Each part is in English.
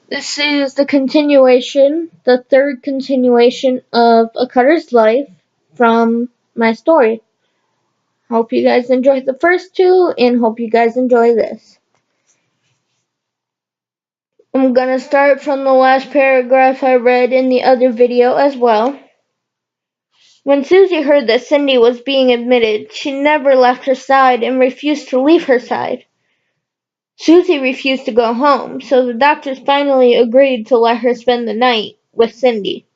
This is the third continuation of A Cutter's Life from my story. Hope you guys enjoyed the first two and hope you guys enjoy this. I'm gonna start from the last paragraph I read in the other video as well. When Susie heard that Cindy was being admitted, she never left her side and refused to leave her side. Susie refused to go home, so the doctors finally agreed to let her spend the night with Cindy.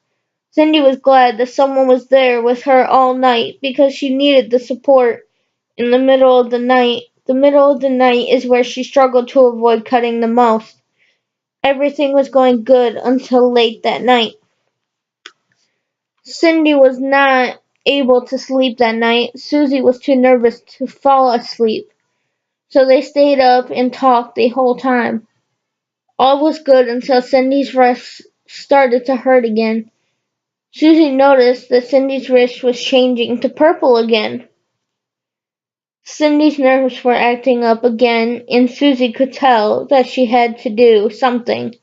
Cindy was glad that someone was there with her all night because she needed the support in the middle of the night. The middle of the night is where she struggled to avoid cutting the most. Everything was going good until late that night. Cindy was not able to sleep that night. Susie was too nervous to fall asleep, so they stayed up and talked the whole time. All was good until Cindy's wrist started to hurt again. Susie noticed that Cindy's wrist was changing to purple again. Cindy's nerves were acting up again, and Susie could tell that she had to do something.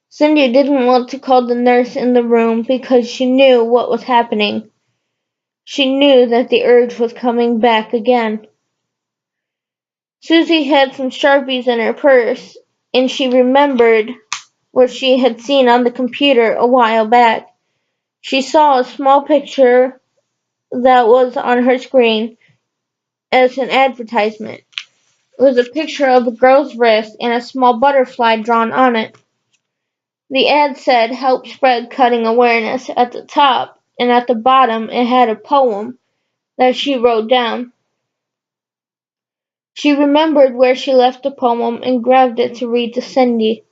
Cindy didn't want to call the nurse in the room because she knew what was happening. She knew that the urge was coming back again. Susie had some Sharpies in her purse, and she remembered what she had seen on the computer a while back. She saw a small picture that was on her screen as an advertisement. It was a picture of a girl's wrist and a small butterfly drawn on it. The ad said help spread cutting awareness at the top, and at the bottom it had a poem that she wrote down. She remembered where she left the poem and grabbed it to read to Cindy.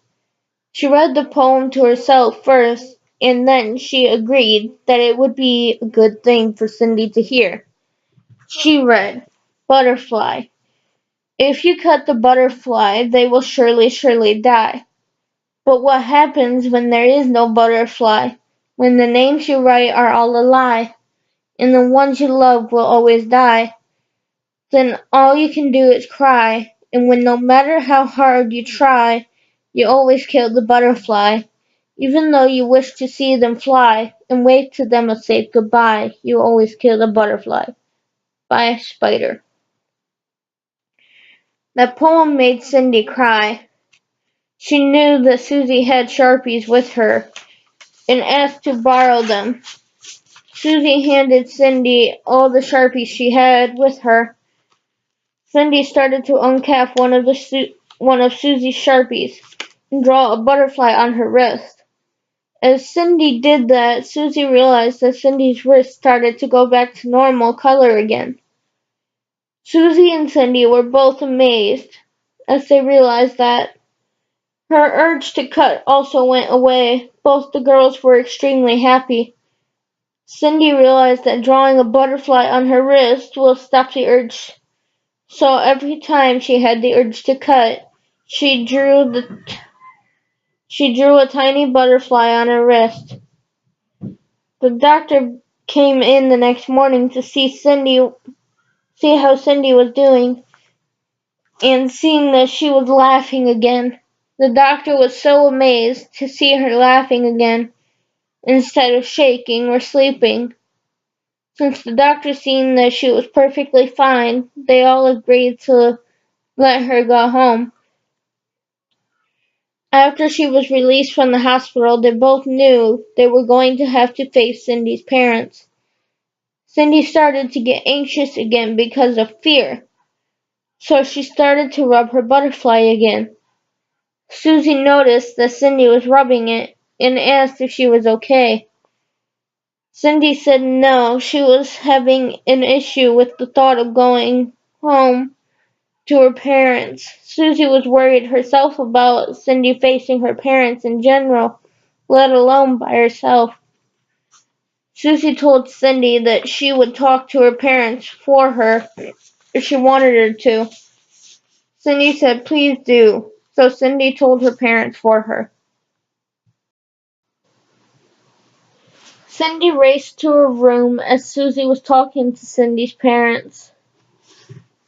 She read the poem to herself first, and then she agreed that it would be a good thing for Cindy to hear. She read, Butterfly. If you cut the butterfly, they will surely die. But what happens when there is no butterfly? When the names you write are all a lie, and the ones you love will always die? Then all you can do is cry, and when no matter how hard you try, you always kill the butterfly. Even though you wish to see them fly, and wave to them a safe goodbye, you always kill the butterfly. By Spider. That poem made Cindy cry. She knew that Susie had Sharpies with her, and asked to borrow them. Susie handed Cindy all the Sharpies she had with her. Cindy started to uncap one of Susie's Sharpies and draw a butterfly on her wrist. As Cindy did that, Susie realized that Cindy's wrist started to go back to normal color again. Susie and Cindy were both amazed as they realized that. Her urge to cut also went away. Both the girls were extremely happy. Cindy realized that drawing a butterfly on her wrist will stop the urge. So every time she had the urge to cut, she drew a tiny butterfly on her wrist. The doctor came in the next morning to see how Cindy was doing, and seeing that she was laughing again. The doctor was so amazed to see her laughing again, instead of shaking or sleeping. Since the doctor seen that she was perfectly fine, they all agreed to let her go home. After she was released from the hospital, they both knew they were going to have to face Cindy's parents. Cindy started to get anxious again because of fear, so she started to rub her butterfly again. Susie noticed that Cindy was rubbing it and asked if she was okay. Cindy said no, she was having an issue with the thought of going home to her parents. Susie was worried herself about Cindy facing her parents in general, let alone by herself. Susie told Cindy that she would talk to her parents for her if she wanted her to. Cindy said please do, so Cindy told her parents for her. Cindy raced to her room as Susie was talking to Cindy's parents.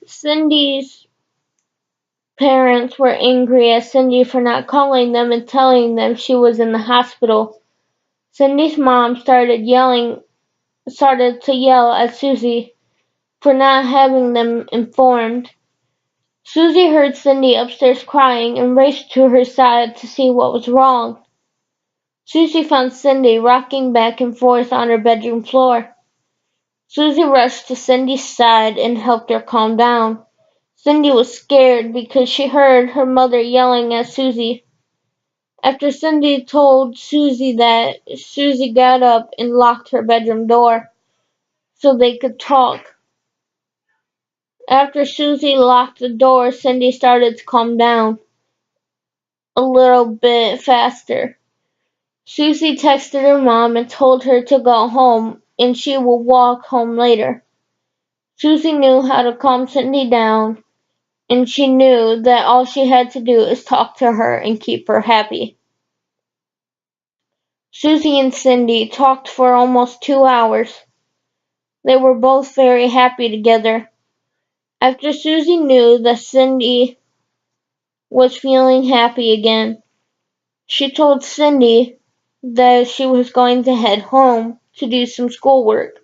Cindy's parents were angry at Cindy for not calling them and telling them she was in the hospital. Cindy's mom started to yell at Susie for not having them informed. Susie heard Cindy upstairs crying and raced to her side to see what was wrong. Susie found Cindy rocking back and forth on her bedroom floor. Susie rushed to Cindy's side and helped her calm down. Cindy was scared because she heard her mother yelling at Susie. After Cindy told Susie that, Susie got up and locked her bedroom door so they could talk. After Susie locked the door, Cindy started to calm down a little bit faster. Susie texted her mom and told her to go home and she would walk home later. Susie knew how to calm Cindy down, and she knew that all she had to do is talk to her and keep her happy. Susie and Cindy talked for almost 2 hours. They were both very happy together. After Susie knew that Cindy was feeling happy again, she told Cindy that she was going to head home to do some schoolwork.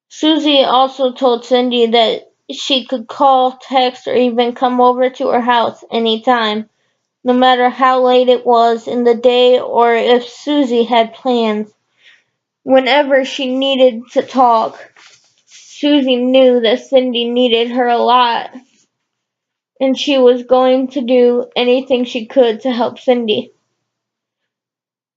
Susie also told Cindy that she could call, text, or even come over to her house anytime, no matter how late it was in the day or if Susie had plans. Whenever she needed to talk, Susie knew that Cindy needed her a lot, and she was going to do anything she could to help Cindy.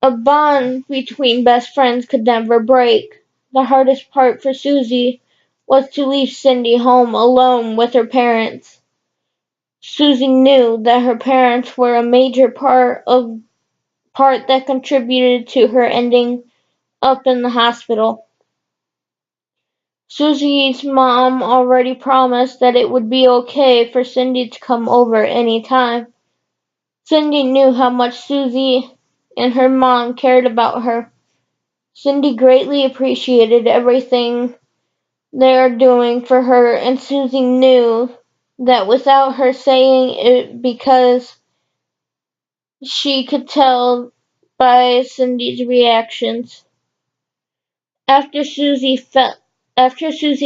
A bond between best friends could never break. The hardest part for Susie was to leave Cindy home alone with her parents. Susie knew that her parents were a major part that contributed to her ending up in the hospital. Susie's mom already promised that it would be okay for Cindy to come over any time. Cindy knew how much Susie and her mom cared about her. Cindy greatly appreciated everything they are doing for her, and Susie knew that without her saying it because she could tell by Cindy's reactions. After Susie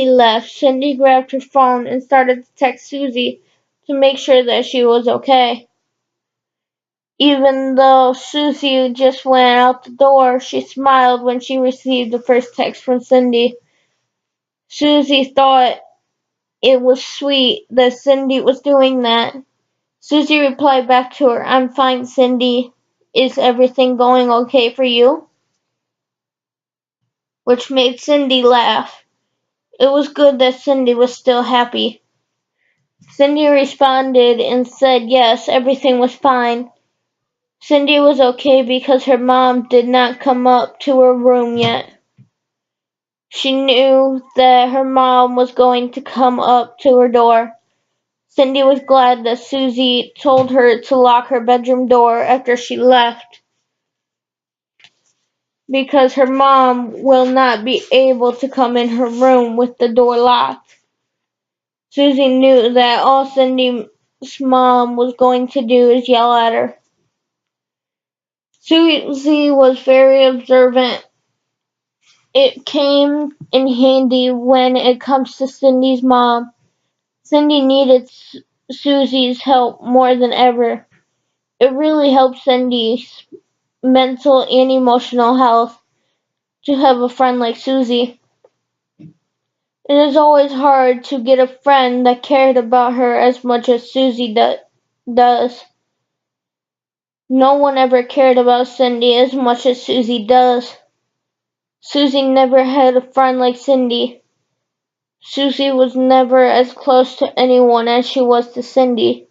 left, Cindy grabbed her phone and started to text Susie to make sure that she was okay. Even though Susie just went out the door, she smiled when she received the first text from Cindy. Susie thought it was sweet that Cindy was doing that. Susie replied back to her, "I'm fine, Cindy. Is everything going okay for you?" Which made Cindy laugh. It was good that Cindy was still happy. Cindy responded and said yes, everything was fine. Cindy was okay because her mom did not come up to her room yet. She knew that her mom was going to come up to her door. Cindy was glad that Susie told her to lock her bedroom door after she left, because her mom will not be able to come in her room with the door locked. Susie knew that all Cindy's mom was going to do is yell at her. Susie was very observant. It came in handy when it comes to Cindy's mom. Cindy needed Susie's help more than ever. It really helped Cindy's mental and emotional health to have a friend like Susie. It is always hard to get a friend that cared about her as much as Susie does. No one ever cared about Cindy as much as Susie does. Susie never had a friend like Cindy. Susie was never as close to anyone as she was to Cindy.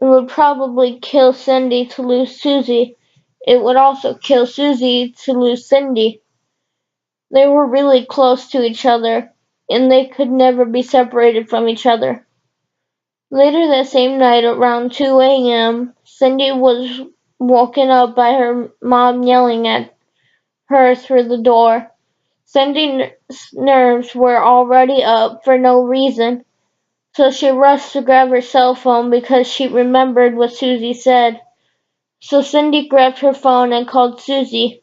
It would probably kill Cindy to lose Susie. It would also kill Susie to lose Cindy. They were really close to each other, and they could never be separated from each other. Later that same night, around 2 a.m., Cindy was woken up by her mom yelling at her through the door. Cindy's nerves were already up for no reason. So she rushed to grab her cell phone because she remembered what Susie said. So Cindy grabbed her phone and called Susie.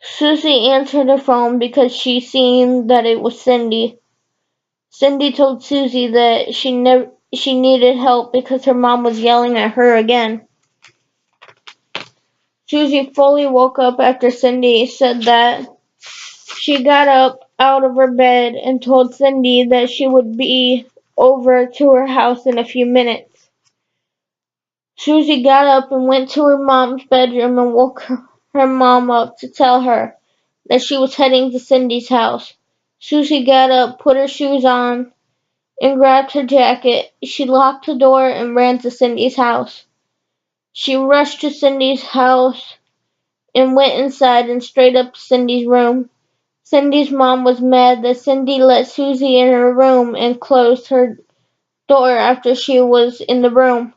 Susie answered her phone because she seen that it was Cindy. Cindy told Susie that she needed help because her mom was yelling at her again. Susie fully woke up after Cindy said that. She got up out of her bed and told Cindy that she would be over to her house in a few minutes. Susie got up and went to her mom's bedroom and woke her mom up to tell her that she was heading to Cindy's house. Susie got up, put her shoes on, and grabbed her jacket. She locked the door and ran to Cindy's house. She rushed to Cindy's house and went inside and straight up to Cindy's room. Cindy's mom was mad that Cindy let Susie in her room and closed her door after she was in the room.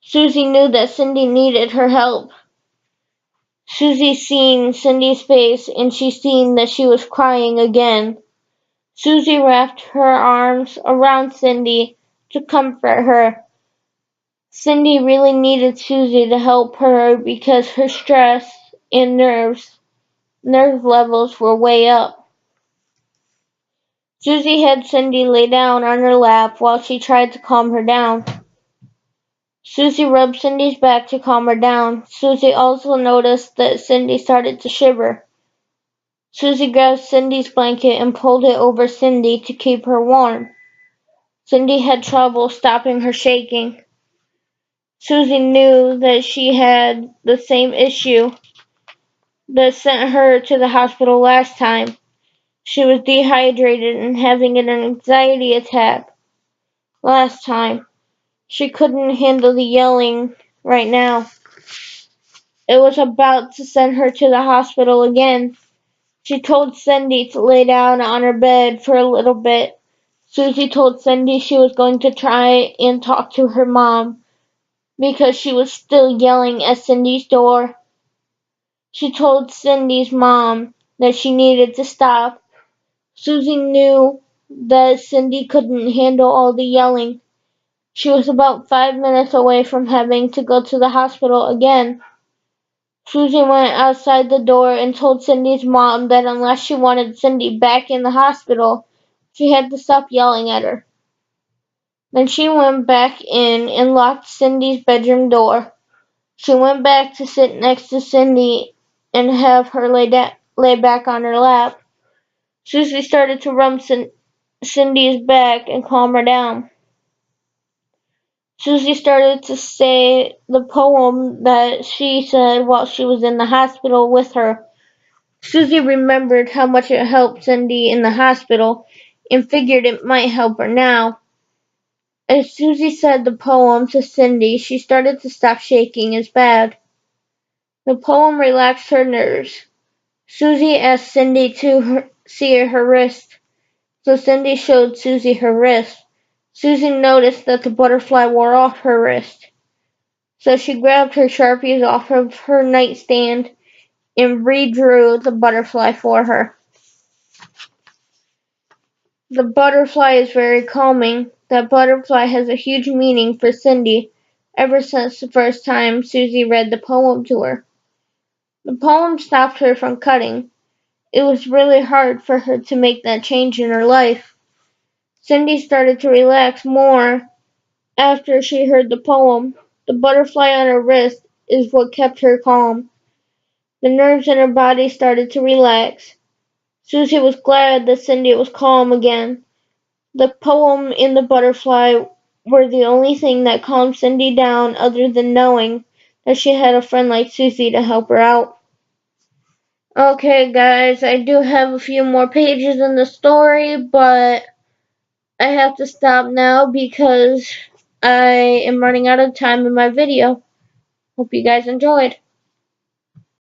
Susie knew that Cindy needed her help. Susie seen Cindy's face and she seen that she was crying again. Susie wrapped her arms around Cindy to comfort her. Cindy really needed Susie to help her because her stress and nerve levels were way up. Susie had Cindy lay down on her lap while she tried to calm her down. Susie rubbed Cindy's back to calm her down. Susie also noticed that Cindy started to shiver. Susie grabbed Cindy's blanket and pulled it over Cindy to keep her warm. Cindy had trouble stopping her shaking. Susie knew that she had the same issue that sent her to the hospital last time. She was dehydrated and having an anxiety attack last time. She couldn't handle the yelling right now. It was about to send her to the hospital again. She told Cindy to lay down on her bed for a little bit. Susie told Cindy she was going to try and talk to her mom because she was still yelling at Cindy's door. She told Cindy's mom that she needed to stop. Susie knew that Cindy couldn't handle all the yelling. She was about 5 minutes away from having to go to the hospital again. Susie went outside the door and told Cindy's mom that unless she wanted Cindy back in the hospital, she had to stop yelling at her. Then she went back in and locked Cindy's bedroom door. She went back to sit next to Cindy and have her lay back on her lap. Susie started to rub Cindy's back and calm her down. Susie started to say the poem that she said while she was in the hospital with her. Susie remembered how much it helped Cindy in the hospital and figured it might help her now. As Susie said the poem to Cindy, she started to stop shaking as bad. The poem relaxed her nerves. Susie asked Cindy to see her wrist, so Cindy showed Susie her wrist. Susie noticed that the butterfly wore off her wrist, so she grabbed her Sharpies off of her nightstand and redrew the butterfly for her. The butterfly is very calming. That butterfly has a huge meaning for Cindy ever since the first time Susie read the poem to her. The poem stopped her from cutting. It was really hard for her to make that change in her life. Cindy started to relax more after she heard the poem. The butterfly on her wrist is what kept her calm. The nerves in her body started to relax. Susie was glad that Cindy was calm again. The poem and the butterfly were the only thing that calmed Cindy down other than knowing that she had a friend like Susie to help her out. Okay guys, I do have a few more pages in the story, but I have to stop now because I am running out of time in my video. Hope you guys enjoyed.